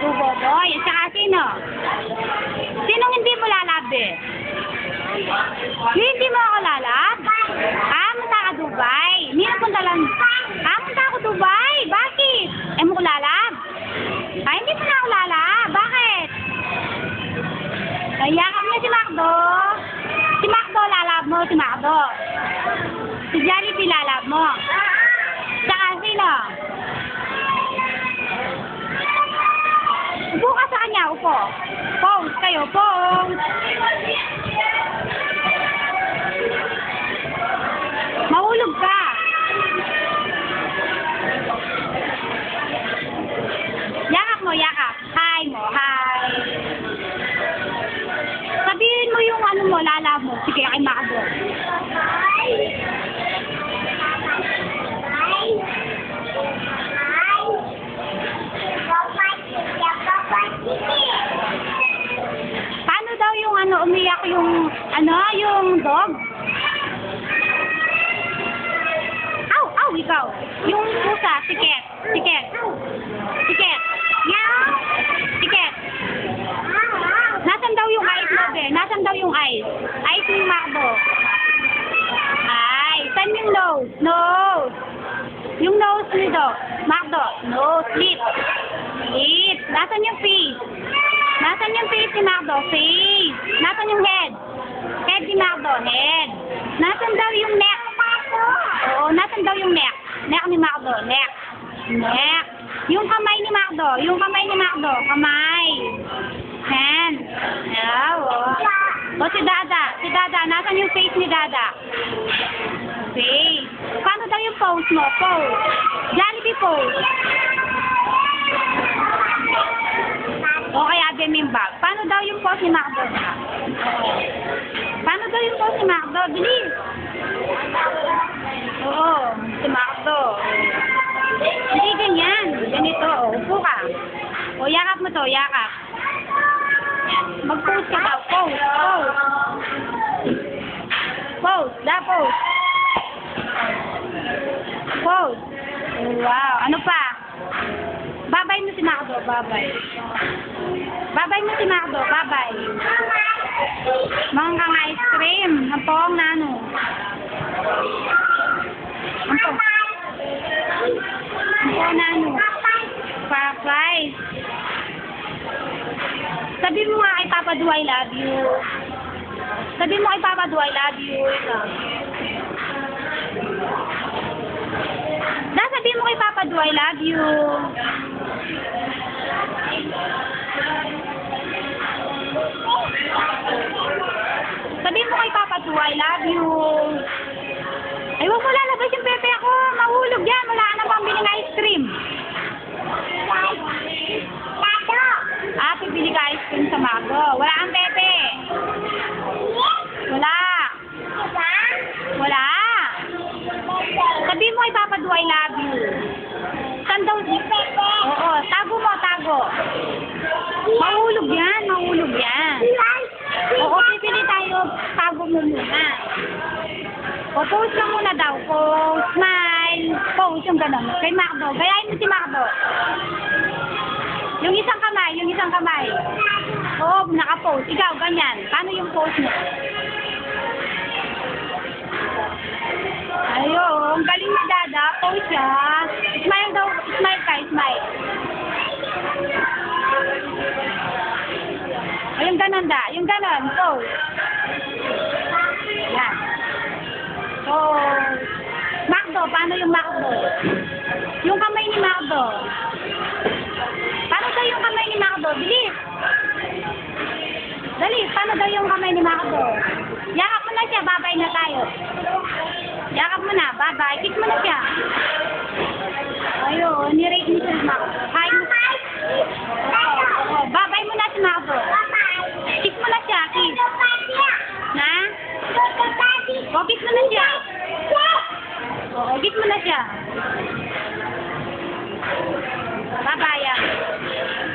Tuboboy. At saka sino? Sinong hindi mo lalabi? Hindi mo ako lalab? Munta ka Dubai. Hindi na punta lang. Munta ako Dubai. Bakit? Mo ko lalab? Hindi mo na ako lalab. Bakit? Yakap niya si Macdo. Si Macdo lalab mo, si Macdo. Si Jollibee lalab mo. Saka sino? Upo ka sa kanya, upo. Pose kayo, pose. Mahulog ka. Yakap mo, yakap. Hi mo, hi. Sabihin mo yung ano mo, lalab mo. Sige, kay Macdo. Paano daw yung umiyak yung yung dog? Aw, ikaw. Yung pusa, tiket. Tiket. Tiket. Meow. Tiket. Nasaan daw yung eyes mo, be? Nasaan daw yung eyes? Eyes ni Macdo. Saan yung nose? Nose. Yung nose ni dog. Macdo. Nose. Lip. Lip. Nasaan yung face? Nasaan yung face ni Macdo? Face. Nasaan yung head? Head ni Macdo. Head. Nasaan daw yung neck? Oo, nasaan daw yung neck? Neck ni Macdo. Neck. Neck. Yung kamay ni Macdo. Yung kamay ni Macdo. Kamay. Hand. O si Dada. Si Dada. Nasaan yung face ni Dada? Face. Paano daw yung pose mo? Pose. Jollibee pose. O kaya Demimbag. Paano daw yung pose ni Macdo? Paano daw yung pose ni Macdo? Bilis. Oo, si Macdo. Hindi ganyan. Ganito. Upo ka. O yakap mo to, yakap. Mag-pose ka daw. Pose. Pose. Pose. Da pose. Pose. Wow. Ano pa? Babay mo si Macdo. Babay. Babay mo si Macdo. Babay. Mangkang ice cream. Nampong na ano. Nampong. Nampong na ano. Fries. Sabi mo nga kay Papa Do I love you. Sabi mo kay Papa Do I love you. Sabi mo kay Papa Do I love you. Sabi mo kay Papa Do I love you. Ay, huwag mo lalabas yung pepe ako. Mahulog yan. Wala ka na pambiling ice cream. Pipili ka ice cream sa Macdo. Wala kang pepe. Wala. Wala. Sabi mo kay Papa Do I love you. Saan daw si pepe? Oo. Tago mo, tago. Mahulog yan. Mahulog yan. Oo, pipili tayo. Tago mo muna. O, pose lang muna daw. Pose, smile. Pose yung gano'n. Kay Macdo. Gayahin mo si Macdo. Yung isang kamay, yung isang kamay. Oo, naka-pose. Ikaw, ganyan. Paano yung pose mo? Ayun, ang galing ni Dada. Pose siya. Smile daw. Smile ka, smile. O, yung ganon da. Yung ganon. Pose. Yan. Pose. Macdo, paano yung Macdo? Yung kamay ni Macdo. Paano daw yung kamay ni Macdo? Bilis! Dali, paano daw yung kamay ni Macdo? Yakap mo na siya, babay na tayo. Yakap mo na, babay. Kiss mo na siya. Ayun, nirate mo siya si Macdo. Hi mo. Babay mo na si Macdo. Kiss mo na siya, kiss. Na? O, kiss mo na siya. O, kiss mo na siya.